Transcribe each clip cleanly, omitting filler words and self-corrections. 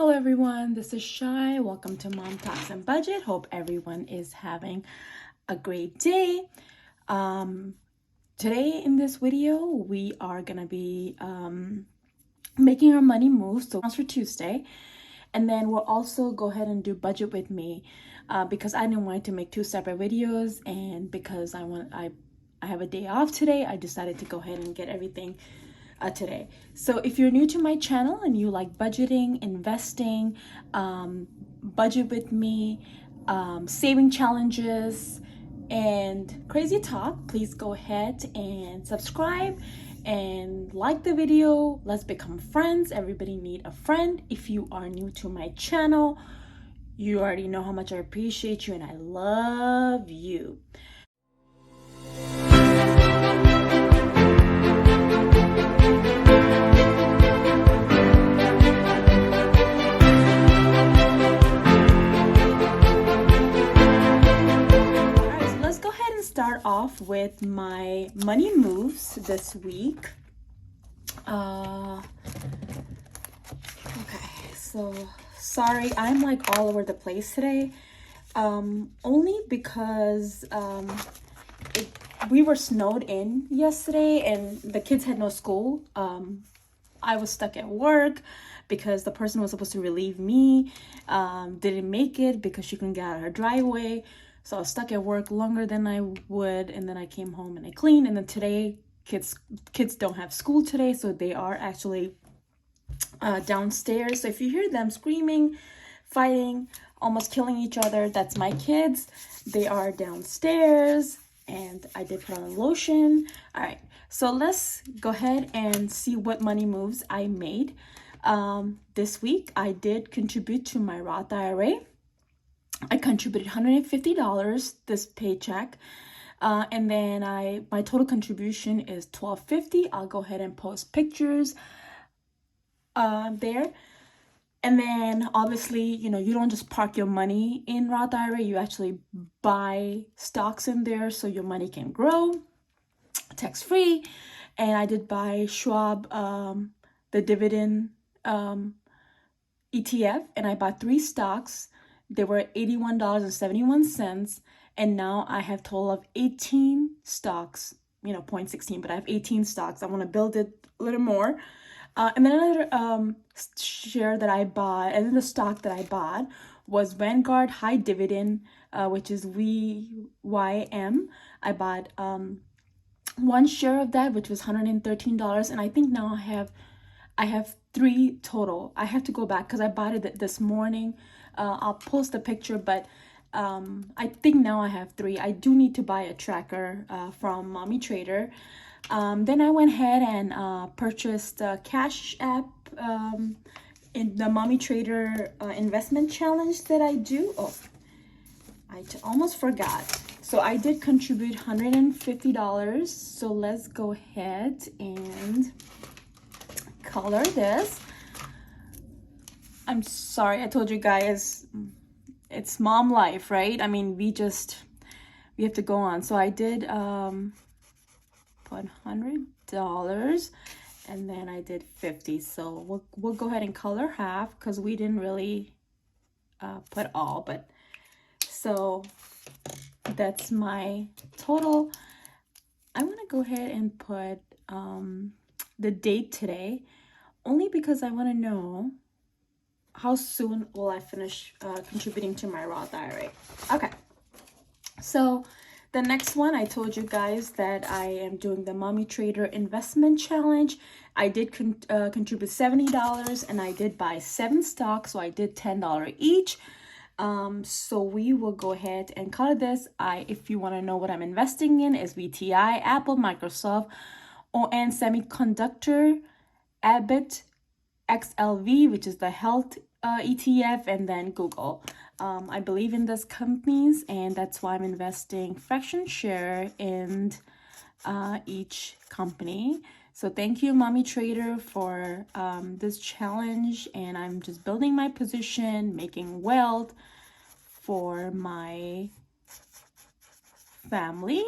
Hello everyone, this is Shy. Welcome to Mom Talks and Budget. Hope everyone is having a great day. Today in this video, we are gonna be making our money move. So for Tuesday, and then we'll also go ahead and do budget with me because I didn't want to make two separate videos, and because I have a day off today, I decided to go ahead and get everything today. So if you're new to my channel and you like budgeting, investing, budget with me, saving challenges, and crazy talk, please go ahead and subscribe and like the video. Let's become friends. Everybody need a friend. If you are new to my channel, you already know how much I appreciate you and I love you. Start off with my money moves this week. Okay, so sorry, I'm like all over the place today. Only because we were snowed in yesterday and the kids had no school. I was stuck at work because the person was supposed to relieve me didn't make it because she couldn't get out of her driveway. So I was stuck at work longer than I would, and then I came home and I cleaned. And then today, kids don't have school today, so they are actually downstairs. So if you hear them screaming, fighting, almost killing each other, that's my kids. They are downstairs, and I did put on lotion. All right, so let's go ahead and see what money moves I made. This week, I did contribute to my Roth IRA. I contributed $150 this paycheck, and then my total contribution is $1,250. I'll go ahead and post pictures there. And then obviously, you don't just park your money in Roth IRA. You actually buy stocks in there so your money can grow tax-free. And I did buy Schwab, the dividend ETF, and I bought 3 stocks. They were $81.71, and now I have total of 18 stocks, 0.16, but I have 18 stocks. I want to build it a little more. And then another share that I bought, and then the stock that I bought was Vanguard High Dividend, which is VYM. I bought 1 share of that, which was $113, and I think now I have 3 total. I have to go back because I bought it this morning. I'll post a picture, but I think now I have 3. I do need to buy a tracker from Mommy Trader. Then I went ahead and purchased a Cash App in the Mommy Trader investment challenge that I do. Oh, I almost forgot. So I did contribute $150. So let's go ahead and color this. I'm sorry, I told you guys, it's mom life, right? I mean, we have to go on. So I did put $100, and then I did 50. So we'll go ahead and color half because we didn't really put all, but so that's my total. I want to go ahead and put the date today, only because I want to know how soon will I finish contributing to my Roth IRA. Okay, so the next one, I told you guys that I am doing the Mommy Trader investment challenge. I did contribute $70, and I did buy 7 stocks, so I did $10 each. So we will go ahead and color this. If you want to know what I'm investing in, is VTI, Apple, Microsoft, ON Semiconductor, Abbott, XLV, which is the health ETF, and then Google. I believe in those companies, and that's why I'm investing fraction share in each company. So thank you, Mommy Trader, for this challenge, and I'm just building my position, making wealth for my family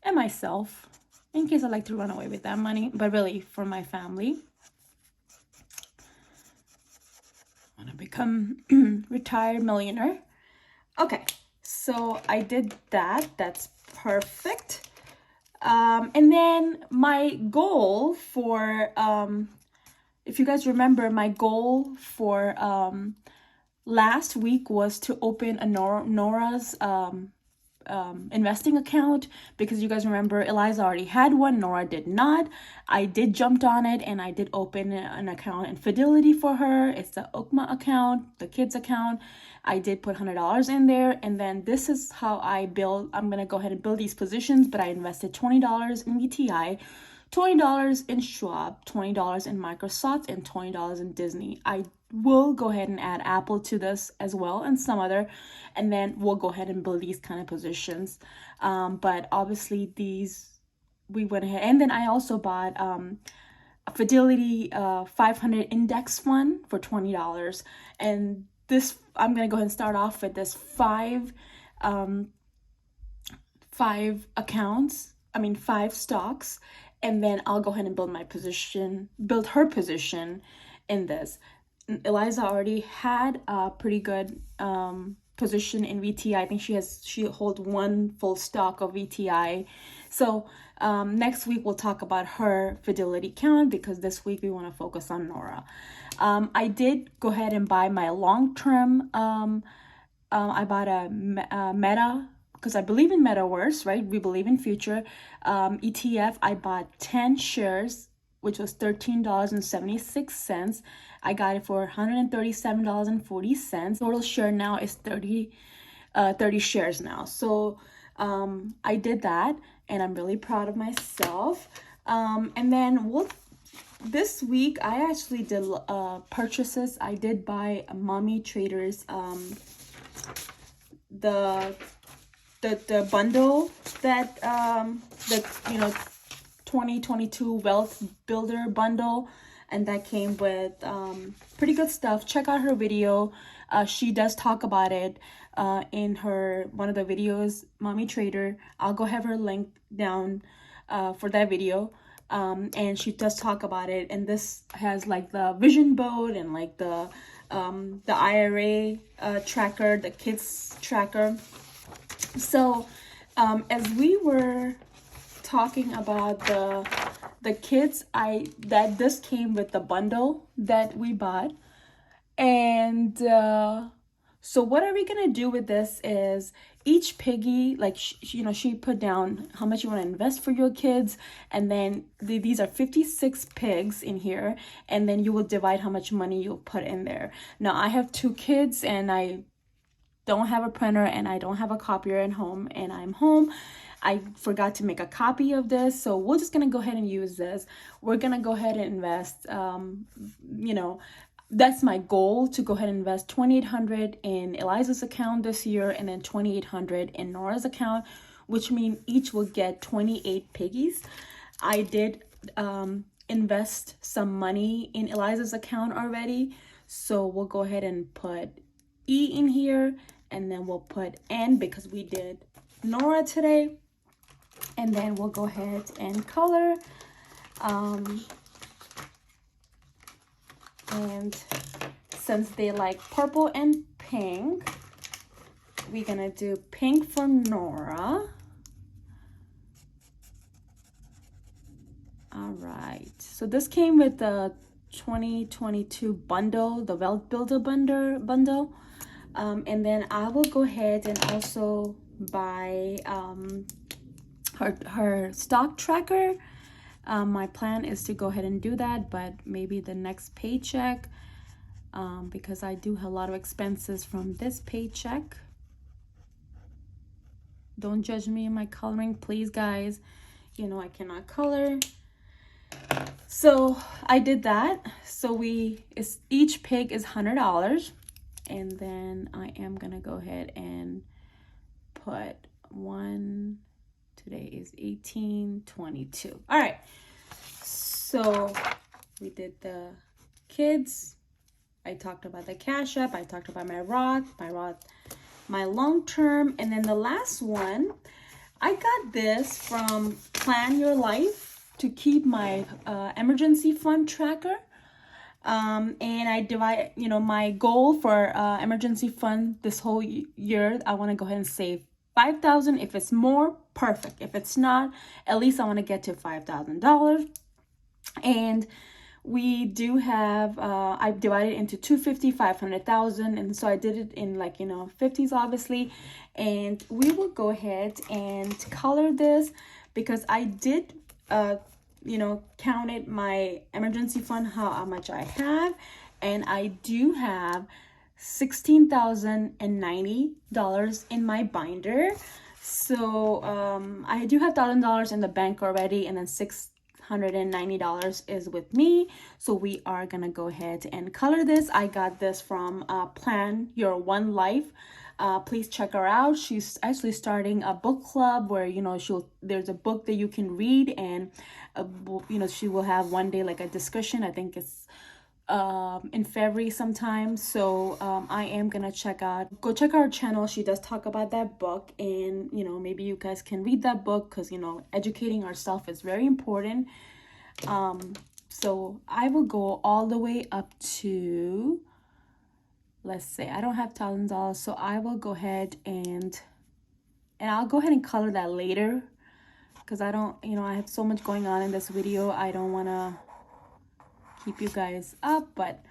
and myself, in case I like to run away with that money, but really for my family. retired millionaire. Okay, so I did that. That's perfect. And then my goal for, if you guys remember, my goal for last week was to open a Nora's investing account, because you guys remember Eliza already had one, Nora did not. I did jumped on it and I did open an account in Fidelity for her. It's the UCMA account, the kids account. I did put $100 in there, and then this is how I build. I'm gonna go ahead and build these positions, but I invested $20 in VTI, $20 in Schwab, $20 in Microsoft, and $20 in Disney. I will go ahead and add Apple to this as well, and some other, and then we'll go ahead and build these kind of positions. But obviously these, we went ahead, and then I also bought a Fidelity 500 index fund for $20. And this, I'm gonna go ahead and start off with this five stocks, and then I'll go ahead and build her position in this. Eliza already had a pretty good position in VTI. I think she holds one full stock of VTI. So next week we'll talk about her Fidelity account, because this week we want to focus on Nora. I did go ahead and buy my long-term, I bought a Meta, because I believe in metaverse, right? We believe in future. ETF, I bought 10 shares, which was $13.76. I got it for $137.40. Total share now is 30 shares now. So I did that, and I'm really proud of myself. And then this week I actually did purchases. I did buy Mommy Traders, the bundle that the 2022 Wealth Builder bundle, and that came with pretty good stuff. Check out her video. She does talk about it in one of the videos, Mommy Trader. I'll go have her link down for that video. And she does talk about it, and this has like the vision board and like the IRA tracker, the kids tracker. So as we were talking about the kids, this came with the bundle that we bought. And so what are we gonna do with this is each piggy, like she put down how much you want to invest for your kids, and then these are 56 pigs in here, and then you will divide how much money you'll put in there. Now I have 2 kids, and I don't have a printer, and I don't have a copier at home, and I'm home. I forgot to make a copy of this, so we're just gonna go ahead and use this. We're gonna go ahead and invest, that's my goal, to go ahead and invest $2,800 in Eliza's account this year, and then $2,800 in Nora's account, which means each will get 28 piggies. I did invest some money in Eliza's account already, so we'll go ahead and put E in here, and then we'll put N because we did Nora today. And then we'll go ahead and color. And since they like purple and pink, we're gonna do pink for Nora. All right, so this came with the 2022 bundle, the Wealth Builder bundle. And then I will go ahead and also buy her stock tracker. My plan is to go ahead and do that, but maybe the next paycheck, because I do have a lot of expenses from this paycheck. Don't judge me in my coloring, please, guys. I cannot color. So I did that. So each pig is $100, and then I am gonna go ahead and put one. Today is 18/22. All right, so we did the kids. I talked about the Cash App. I talked about my Roth, my long term, and then the last one, I got this from Plan Your Life to keep my emergency fund tracker. And I divide, my goal for emergency fund this whole year, I want to go ahead and save 5,000. If it's more, perfect. If it's not, at least I want to get to $5,000. And we do have, I've divided into 250, 500,000. And so I did it in 50s, obviously. And we will go ahead and color this because I did, counted my emergency fund, how much I have. And I do have $16,090 in my binder. So I do have $1,000 in the bank already, and then $690 is with me. So we are gonna go ahead and color this. I got this from Plan Your One Life. Please check her out. She's actually starting a book club where there's a book that you can read, and she will have one day like a discussion. I think it's in February sometime. So I am gonna go check our channel. She does talk about that book, and maybe you guys can read that book because educating ourselves is very important. So I will go all the way up to, let's say I don't have $1,000, so I will go ahead and I'll go ahead and color that later because I don't, I have so much going on in this video. I don't want to keep you guys up, but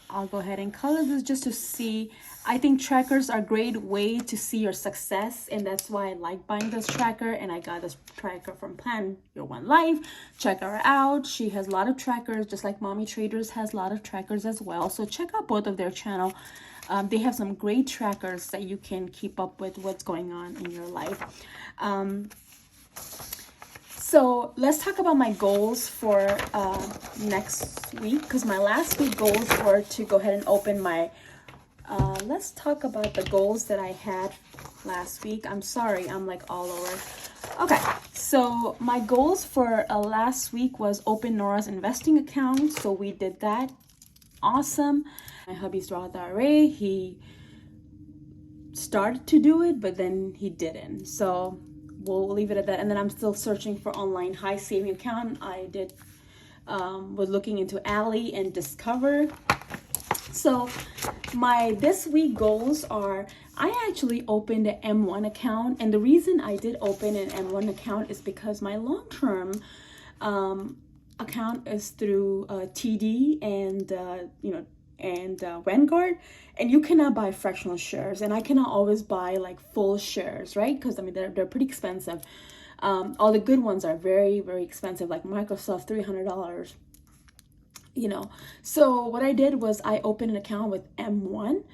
I'll go ahead and color this just to see. I think trackers are a great way to see your success, and that's why I like buying this tracker. And I got this tracker from Plan Your One Life. Check her out. She has a lot of trackers, just like Mommy Traders has a lot of trackers as well. So check out both of their channel. They have some great trackers that you can keep up with what's going on in your life. So let's talk about my goals for next week, because my last week goals were to go ahead and open my, let's talk about the goals that I had last week. I'm sorry, I'm like all over. Okay, so my goals for last week was open Nora's investing account. So we did that. Awesome. My hubby's Roth IRA, he started to do it, but then he didn't. So we'll leave it at that. And then I'm still searching for online high saving account. I did was looking into Ally and Discover. So my this week goals are, I actually opened an M1 account, and the reason I did open an M1 account is because my long-term account is through TD and Vanguard, and you cannot buy fractional shares, and I cannot always buy like full shares, right? Because I mean they're pretty expensive. All the good ones are very, very expensive, like Microsoft, $300. So what I did was I opened an account with M1,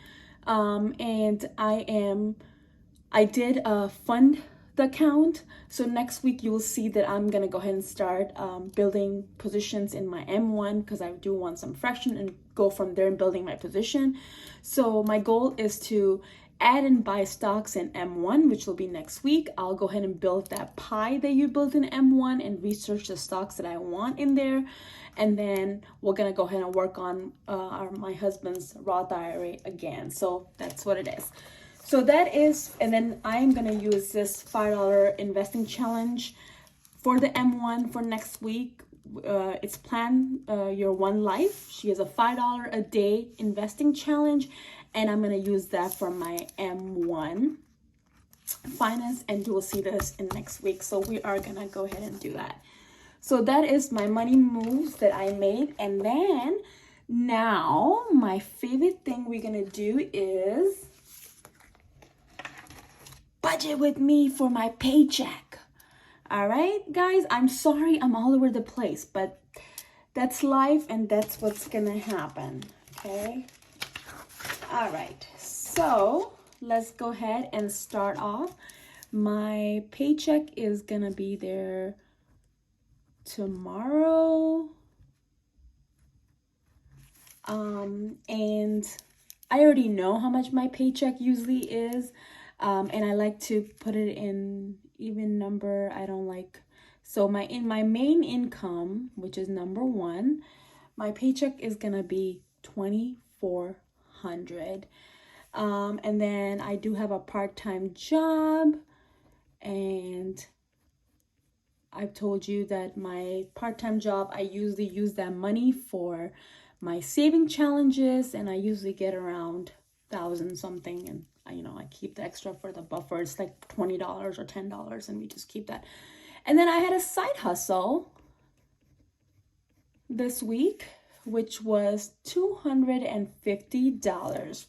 and I did fund the account. So next week you will see that I'm gonna go ahead and start building positions in my M1, because I do want some fraction and go from there and building my position. So my goal is to add and buy stocks in M1, which will be next week. I'll go ahead and build that pie that you built in M1 and research the stocks that I want in there. And then we're gonna go ahead and work on my husband's Roth IRA again. So that's what it is. So that is, and then I am gonna use this $5 investing challenge for the M1 for next week. It's Plan Your One Life. She has a $5 a day investing challenge, and I'm gonna use that for my M1 finance, and you will see this in next week. So we are gonna go ahead and do that. So that is my money moves that I made. And then now my favorite thing we're gonna do is budget with me for my paycheck. All right, guys, I'm sorry I'm all over the place, but that's life and that's what's gonna happen, okay? All right, so let's go ahead and start off. My paycheck is gonna be there tomorrow. And I already know how much my paycheck usually is. And I like to put it in even number. I don't like, so in my main income, which is number one, my paycheck is gonna be $2,400. And then I do have a part-time job, and I've told you that my part-time job, I usually use that money for my saving challenges, and I usually get around 1,000 something, and I keep the extra for the buffer. It's like $20 or $10, and we just keep that. And then I had a side hustle this week, which was $250.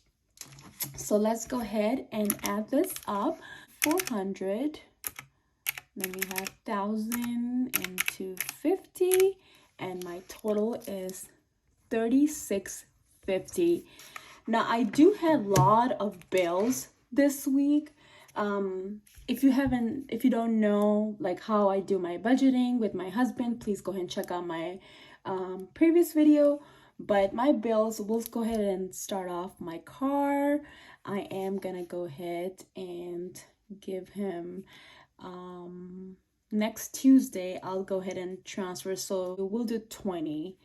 So let's go ahead and add this up. 400, then we have 1,000 and 250, and my total is 3650. Now I do have a lot of bills this week. If you don't know like how I do my budgeting with my husband, please go ahead and check out my previous video. But my bills, we'll go ahead and start off my car. I am gonna go ahead and give him next Tuesday, I'll go ahead and transfer, so we'll do 20,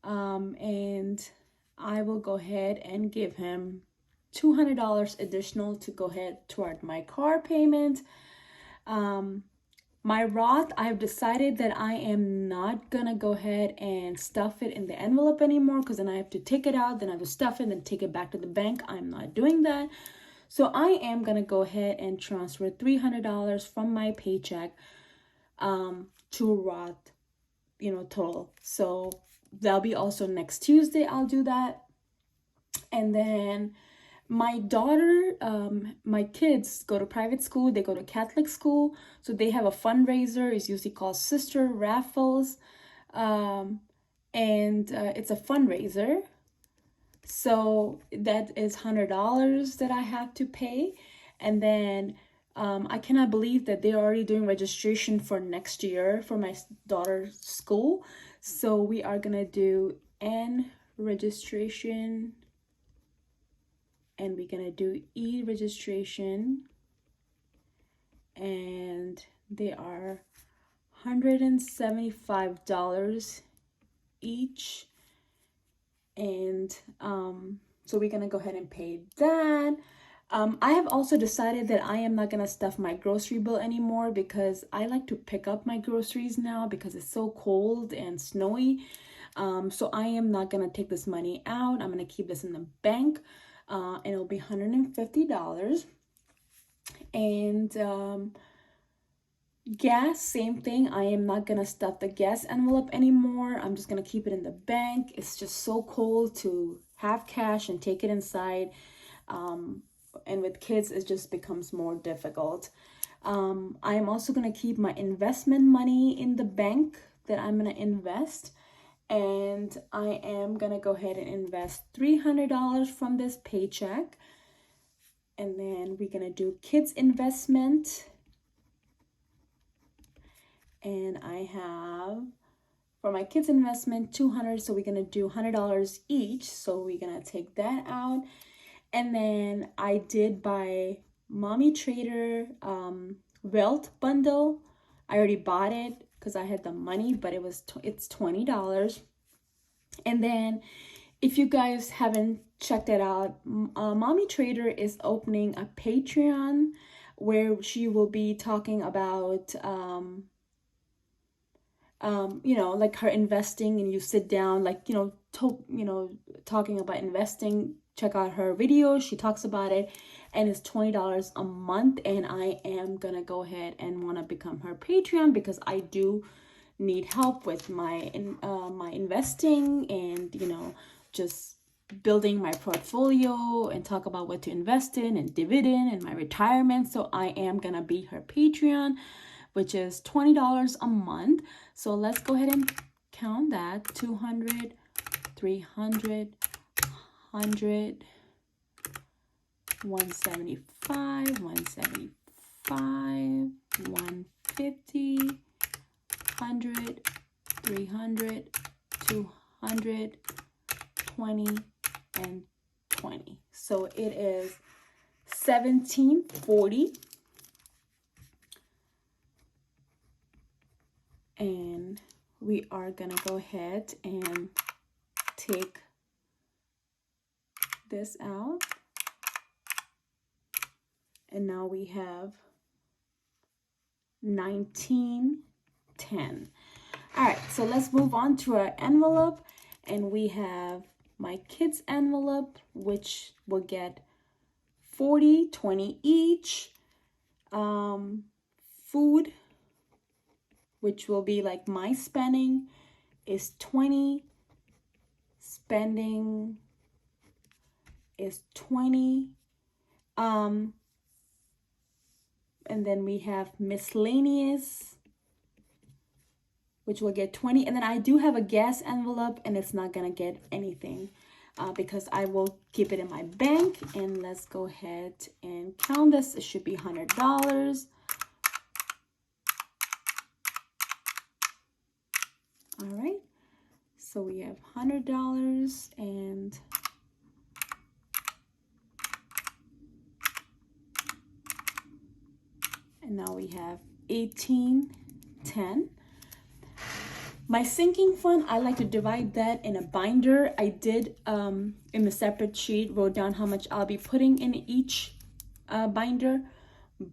and I will go ahead and give him $200 additional to go ahead toward my car payment. My Roth, I've decided that I am not gonna go ahead and stuff it in the envelope anymore, because then I have to take it out, then I have to stuff it, then take it back to the bank. I'm not doing that. So I am gonna go ahead and transfer $300 from my paycheck to Roth, total. So that'll be also next Tuesday, I'll do that. And then my daughter, my kids go to private school, they go to Catholic school, so they have a fundraiser. It's usually called Sister Raffles, and it's a fundraiser. So that is $100 that I have to pay. And then I cannot believe that they're already doing registration for next year for my daughter's school. So we are gonna do N registration, and we're gonna do E registration, and they are $175 each. And so we're gonna go ahead and pay that. I have also decided that I am not gonna stuff my grocery bill anymore, because I like to pick up my groceries now because it's so cold and snowy. So I am not gonna take this money out. I'm gonna keep this in the bank, and it'll be $150. And gas, same thing. I am not gonna stuff the gas envelope anymore. I'm just gonna keep it in the bank. It's just so cold to have cash and take it inside. And with kids, it just becomes more difficult. I am also gonna keep my investment money in the bank that I'm gonna invest. And I am gonna go ahead and invest $300 from this paycheck. And then we're gonna do kids investment. And I have, for my kids investment, $200, so we're gonna do $100 each. So we're gonna take that out. And then I did buy Mommy Trader Wealth Bundle. I already bought it because I had the money, but it's $20. And then if you guys haven't checked it out, Mommy Trader is opening a Patreon where she will be talking about like her investing, and you sit down, like, talking about investing. Check out her videos. She talks about it, and it's $20 a month. And I am gonna go ahead and want to become her Patreon, because I do need help with my my investing, and just building my portfolio, and talk about what to invest in, and dividend, and my retirement. So I am gonna be her Patreon, which is $20 a month. So let's go ahead and count that. 200, 300, 100, 175, 175, 150, 100, 300, 200, 20, and 20. So it is $1,740. And we are gonna go ahead and take this out. And now we have $19.10. All right, so let's move on to our envelope. And we have my kids envelope, which will get 40, 20 each. Food, which will be like my spending, is 20. Spending is 20. And then we have miscellaneous, which will get 20. And then I do have a gas envelope, and it's not gonna get anything because I will keep it in my bank. And let's go ahead and count this. It should be $100. All right, so we have $100 and now we have 1810. My sinking fund, I like to divide that in a binder. I did in the separate sheet wrote down how much I'll be putting in each binder,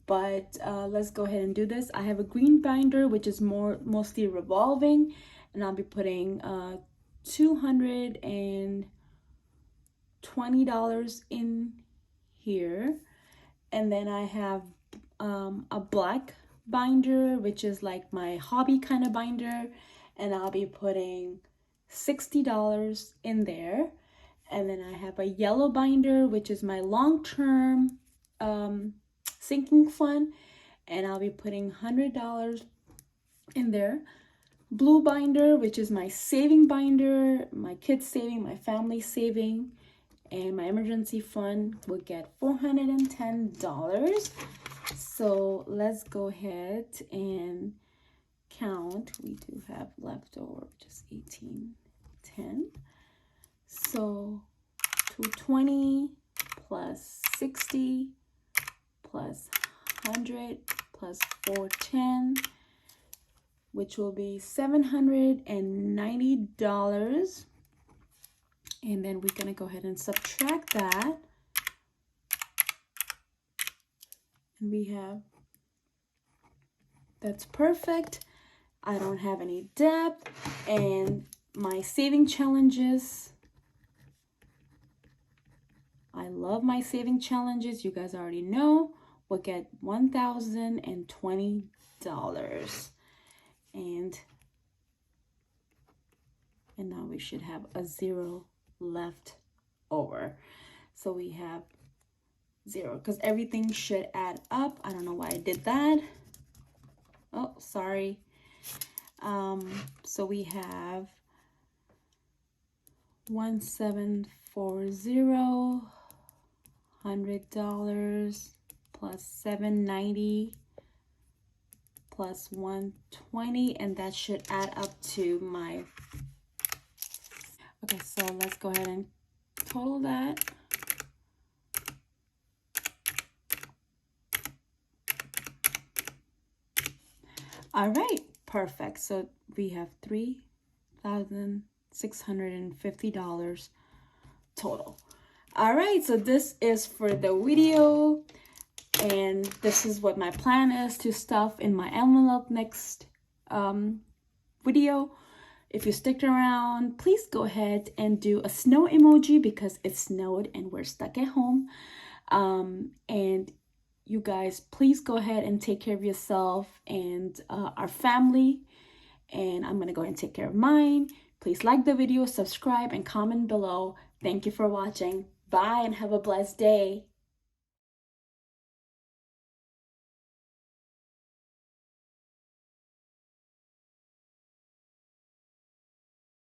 but let's go ahead and do this. I have a green binder, which is mostly revolving, and I'll be putting $220 in here. And then I have a black binder, which is like my hobby kind of binder, and I'll be putting $60 in there. And then I have a yellow binder, which is my long-term sinking fund, and I'll be putting $100 in there. Blue binder, which is my saving binder, my kids saving, my family saving, and my emergency fund will get $410. So let's go ahead and count. We do have leftover, which is 1810. So 220 plus 60 plus 100 plus 410, which will be $790. And then we're gonna go ahead and subtract that. And we have, that's perfect. I don't have any debt. And my saving challenges, I love my saving challenges, you guys already know, will get $1,020. And now we should have a 0 left over. So we have 0 because everything should add up. I don't know why I did that. Oh, sorry. So we have 1740, $100 plus $790 plus 120, and that should add up to my, okay, so let's go ahead and total that. All right, perfect. So we have $3,650 total. All right, so this is for the video, and this is what my plan is to stuff in my envelope next video. If you stick around, please go ahead and do a snow emoji because it snowed and we're stuck at home. And you guys, please go ahead and take care of yourself and our family. And I'm gonna go ahead and take care of mine. Please like the video, subscribe, and comment below. Thank you for watching. Bye and have a blessed day.